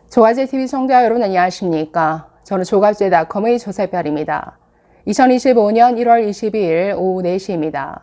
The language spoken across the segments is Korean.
조가제TV 시청자 여러분 안녕하십니까? 저는 조가제닷컴의 조세별입니다. 2025년 1월 22일 오후 4시입니다.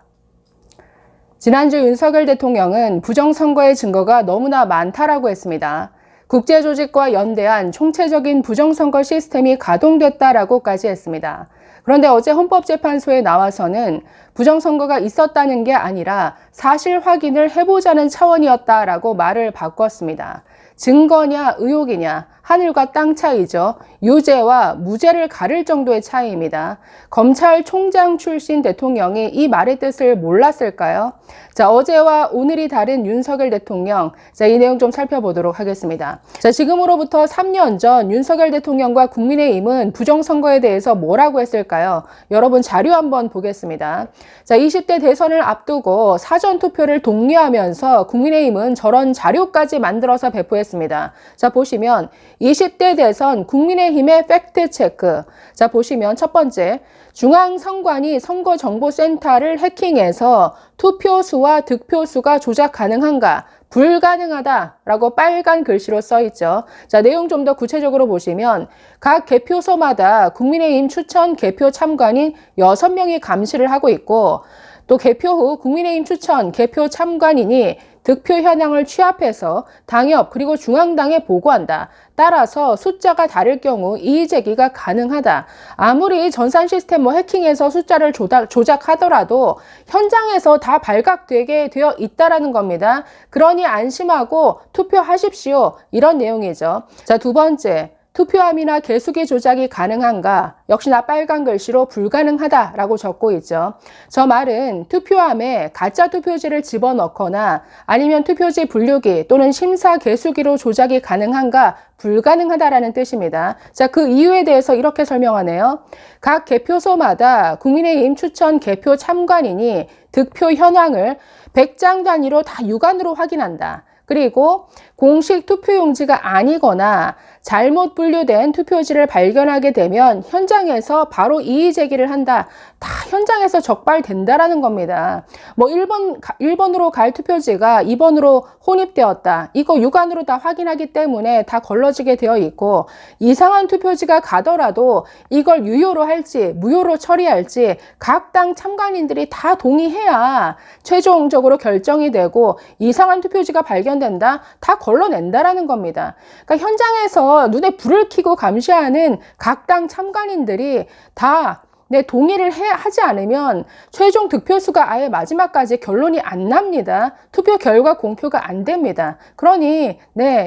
지난주 윤석열 대통령은 부정선거의 증거가 너무나 많다라고 했습니다. 국제조직과 연대한 총체적인 부정선거 시스템이 가동됐다라고까지 했습니다. 그런데 어제 헌법재판소에 나와서는 부정선거가 있었다는 게 아니라 사실 확인을 해보자는 차원이었다라고 말을 바꿨습니다. 증거냐 의혹이냐 하늘과 땅 차이죠. 유죄와 무죄를 가릴 정도의 차이입니다. 검찰총장 출신 대통령이 이 말의 뜻을 몰랐을까요? 자, 어제와 오늘이 다른 윤석열 대통령. 자, 이 내용 좀 살펴보도록 하겠습니다. 자, 지금으로부터 3년 전 윤석열 대통령과 국민의힘은 부정선거에 대해서 뭐라고 했을까요? 여러분 자료 한번 보겠습니다. 자, 20대 대선을 앞두고 사전투표를 독려하면서 국민의힘은 저런 자료까지 만들어서 배포했습니다. 자, 보시면 20대 대선 국민의힘의 팩트체크. 자, 보시면 첫 번째, 중앙선관위 선거정보센터를 해킹해서 투표수와 득표수가 조작 가능한가? 불가능하다라고 빨간 글씨로 써 있죠. 자, 내용 좀 더 구체적으로 보시면 각 개표소마다 국민의힘 추천 개표 참관인 6명이 감시를 하고 있고, 또 개표 후 국민의힘 추천 개표 참관인이 득표 현황을 취합해서 당협 그리고 중앙당에 보고한다. 따라서 숫자가 다를 경우 이의제기가 가능하다. 아무리 전산 시스템 해킹해서 숫자를 조작하더라도 현장에서 다 발각되게 되어 있다라는 겁니다. 그러니 안심하고 투표하십시오. 이런 내용이죠. 자, 두 번째. 투표함이나 개수기 조작이 가능한가? 역시나 빨간 글씨로 불가능하다라고 적고 있죠. 저 말은 투표함에 가짜 투표지를 집어넣거나 아니면 투표지 분류기 또는 심사 개수기로 조작이 가능한가? 불가능하다라는 뜻입니다. 자, 그 이유에 대해서 이렇게 설명하네요. 각 개표소마다 국민의힘 추천 개표 참관인이 득표 현황을 100장 단위로 다 육안으로 확인한다. 그리고 공식 투표용지가 아니거나 잘못 분류된 투표지를 발견하게 되면 현장에서 바로 이의제기를 한다. 다 현장에서 적발된다라는 겁니다. 뭐 1번으로 갈 투표지가 2번으로 혼입되었다. 이거 육안으로 다 확인하기 때문에 다 걸러지게 되어 있고, 이상한 투표지가 가더라도 이걸 유효로 할지 무효로 처리할지 각 당 참관인들이 다 동의해야 최종적으로 결정이 되고, 이상한 투표지가 발견된다. 다 걸러낸다라는 겁니다. 그러니까 현장에서 눈에 불을 켜고 감시하는 각 당 참관인들이 다 동의를 하지 않으면 최종 득표수가 아예 마지막까지 결론이 안 납니다. 투표 결과 공표가 안 됩니다. 그러니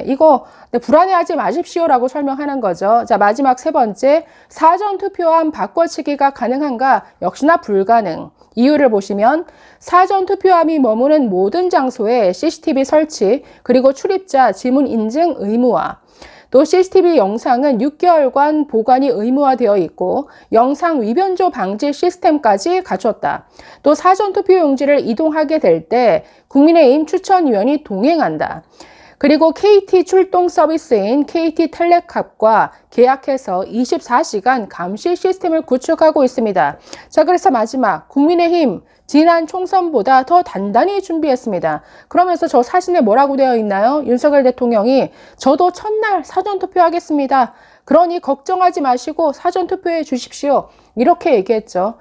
이거 불안해하지 마십시오라고 설명하는 거죠. 자, 마지막 세 번째, 사전투표함 바꿔치기가 가능한가? 역시나 불가능. 이유를 보시면 사전투표함이 머무는 모든 장소에 CCTV 설치, 그리고 출입자 지문 인증 의무화, 또 CCTV 영상은 6개월간 보관이 의무화되어 있고 영상 위변조 방지 시스템까지 갖췄다. 또 사전투표용지를 이동하게 될 때 국민의힘 추천위원이 동행한다. 그리고 KT 출동 서비스인 KT텔레캅과 계약해서 24시간 감시 시스템을 구축하고 있습니다. 자, 그래서 마지막, 국민의힘 지난 총선보다 더 단단히 준비했습니다. 그러면서 저 사진에 뭐라고 되어 있나요? 윤석열 대통령이 저도 첫날 사전투표하겠습니다. 그러니 걱정하지 마시고 사전투표해 주십시오. 이렇게 얘기했죠.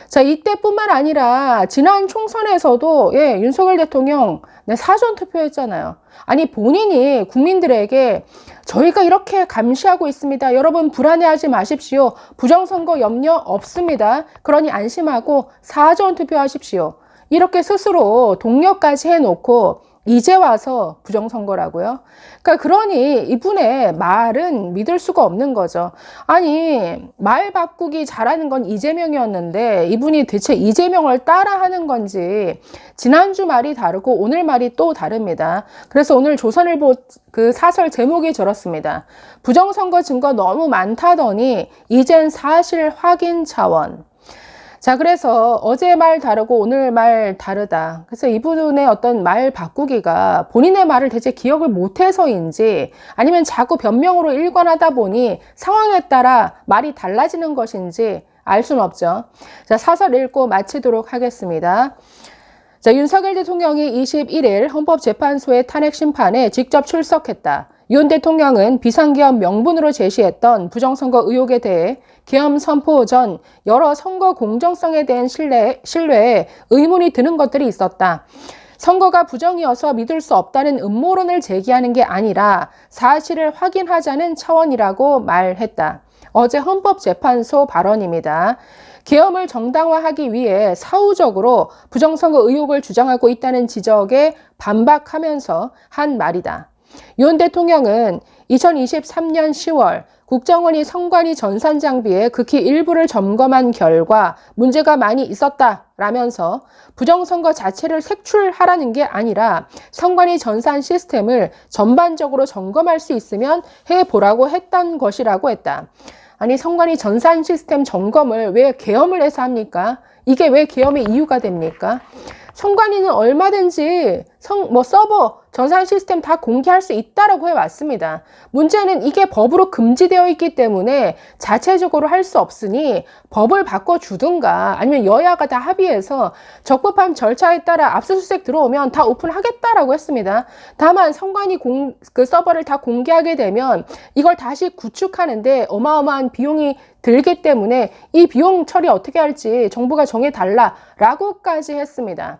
자, 이때뿐만 아니라 지난 총선에서도 윤석열 대통령 사전투표했잖아요. 아니, 본인이 국민들에게 저희가 이렇게 감시하고 있습니다. 여러분 불안해하지 마십시오. 부정선거 염려 없습니다. 그러니 안심하고 사전투표하십시오. 이렇게 스스로 독려까지 해놓고 이제 와서 부정선거라고요? 그러니 이분의 말은 믿을 수가 없는 거죠. 아니, 말 바꾸기 잘하는 건 이재명이었는데 이분이 대체 이재명을 따라하는 건지 지난주 말이 다르고 오늘 말이 또 다릅니다. 그래서 오늘 조선일보 그 사설 제목이 저렇습니다. 부정선거 증거 너무 많다더니 이젠 사실 확인 차원. 자, 그래서 어제 말 다르고 오늘 말 다르다. 그래서 이분의 어떤 말 바꾸기가 본인의 말을 대체 기억을 못해서인지 아니면 자꾸 변명으로 일관하다 보니 상황에 따라 말이 달라지는 것인지 알 수는 없죠. 자, 사설 읽고 마치도록 하겠습니다. 자, 윤석열 대통령이 21일 헌법재판소의 탄핵 심판에 직접 출석했다. 윤 대통령은 비상계엄 명분으로 제시했던 부정선거 의혹에 대해 계엄 선포 전 여러 선거 공정성에 대한 신뢰에 의문이 드는 것들이 있었다. 선거가 부정이어서 믿을 수 없다는 음모론을 제기하는 게 아니라 사실을 확인하자는 차원이라고 말했다. 어제 헌법재판소 발언입니다. 계엄을 정당화하기 위해 사후적으로 부정선거 의혹을 주장하고 있다는 지적에 반박하면서 한 말이다. 윤 대통령은 2023년 10월 국정원이 선관위 전산 장비의 극히 일부를 점검한 결과 문제가 많이 있었다라면서 부정선거 자체를 색출하라는 게 아니라 선관위 전산 시스템을 전반적으로 점검할 수 있으면 해보라고 했던 것이라고 했다. 아니, 선관위 전산 시스템 점검을 왜 계엄을 해서 합니까? 이게 왜 계엄의 이유가 됩니까? 선관위는 얼마든지 서버, 전산 시스템 다 공개할 수 있다라고 해왔습니다. 문제는 이게 법으로 금지되어 있기 때문에 자체적으로 할 수 없으니 법을 바꿔주든가 아니면 여야가 다 합의해서 적법한 절차에 따라 압수수색 들어오면 다 오픈하겠다라고 했습니다. 다만 선관위 그 서버를 다 공개하게 되면 이걸 다시 구축하는데 어마어마한 비용이 들기 때문에 이 비용 처리 어떻게 할지 정부가 정해달라라고까지 했습니다.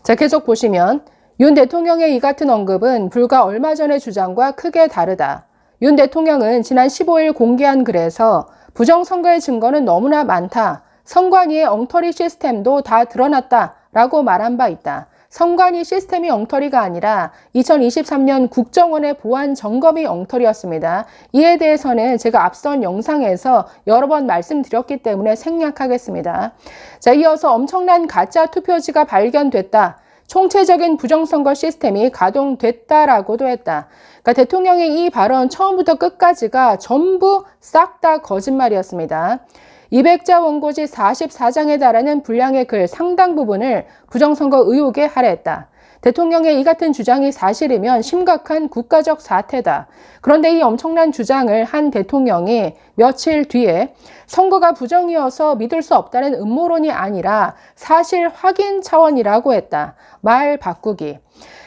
자, 계속 보시면 윤 대통령의 이 같은 언급은 불과 얼마 전의 주장과 크게 다르다. 윤 대통령은 지난 15일 공개한 글에서 부정선거의 증거는 너무나 많다. 선관위의 엉터리 시스템도 다 드러났다라고 말한 바 있다. 선관위 시스템이 엉터리가 아니라 2023년 국정원의 보안 점검이 엉터리였습니다. 이에 대해서는 제가 앞선 영상에서 여러 번 말씀드렸기 때문에 생략하겠습니다. 자, 이어서 엄청난 가짜 투표지가 발견됐다. 총체적인 부정선거 시스템이 가동됐다라고도 했다. 그러니까 대통령의 이 발언 처음부터 끝까지가 전부 싹 다 거짓말이었습니다. 200자 원고지 44장에 달하는 분량의 글 상당 부분을 부정선거 의혹에 할애했다. 대통령의 이 같은 주장이 사실이면 심각한 국가적 사태다. 그런데 이 엄청난 주장을 한 대통령이 며칠 뒤에 선거가 부정이어서 믿을 수 없다는 음모론이 아니라 사실 확인 차원이라고 했다. 말 바꾸기.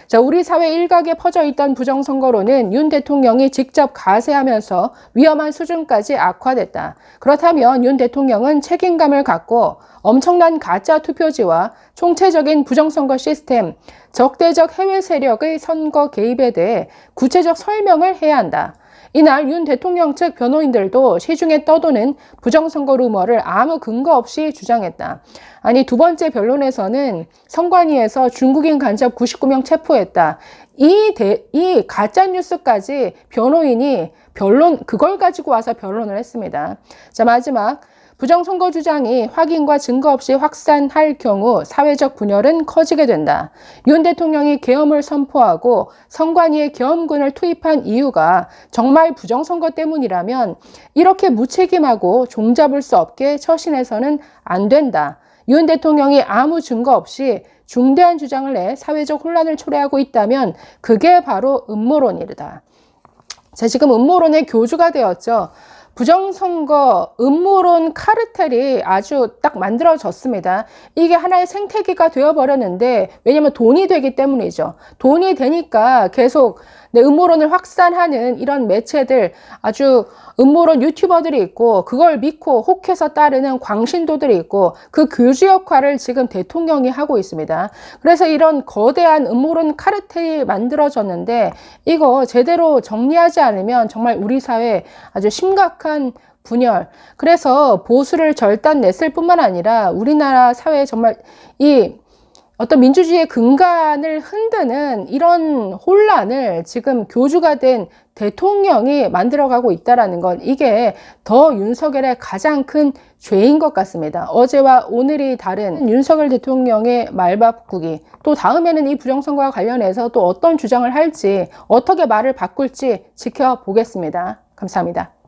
자, 우리 사회 일각에 퍼져 있던 부정선거로는 윤 대통령이 직접 가세하면서 위험한 수준까지 악화됐다. 그렇다면 윤 대통령은 책임감을 갖고 엄청난 가짜 투표지와 총체적인 부정선거 시스템, 적대적 해외 세력의 선거 개입에 대해 구체적 설명을 해야 한다. 이날 윤 대통령 측 변호인들도 시중에 떠도는 부정선거 루머를 아무 근거 없이 주장했다. 아니, 두 번째 변론에서는 선관위에서 중국인 간접 99명 체포했다. 이 가짜뉴스까지 변호인이 그걸 가지고 와서 변론을 했습니다. 자, 마지막. 부정선거 주장이 확인과 증거 없이 확산할 경우 사회적 분열은 커지게 된다. 윤 대통령이 계엄을 선포하고 선관위에 계엄군을 투입한 이유가 정말 부정선거 때문이라면 이렇게 무책임하고 종잡을 수 없게 처신해서는 안 된다. 윤 대통령이 아무 증거 없이 중대한 주장을 내 사회적 혼란을 초래하고 있다면 그게 바로 음모론이다. 자, 지금 음모론의 교주가 되었죠. 부정선거 음모론 카르텔이 아주 딱 만들어졌습니다. 이게 하나의 생태계가 되어버렸는데 왜냐하면 돈이 되기 때문이죠. 돈이 되니까 계속 음모론을 확산하는 이런 매체들, 아주 음모론 유튜버들이 있고 그걸 믿고 혹해서 따르는 광신도들이 있고 그 교주 역할을 지금 대통령이 하고 있습니다. 그래서 이런 거대한 음모론 카르텔이 만들어졌는데 이거 제대로 정리하지 않으면 정말 우리 사회 아주 심각한 분열, 그래서 보수를 절단냈을 뿐만 아니라 우리나라 사회에 정말 이 어떤 민주주의의 근간을 흔드는 이런 혼란을 지금 교주가 된 대통령이 만들어가고 있다는 건 이게 더 윤석열의 가장 큰 죄인 것 같습니다. 어제와 오늘이 다른 윤석열 대통령의 말 바꾸기, 또 다음에는 이 부정선거와 관련해서 또 어떤 주장을 할지, 어떻게 말을 바꿀지 지켜보겠습니다. 감사합니다.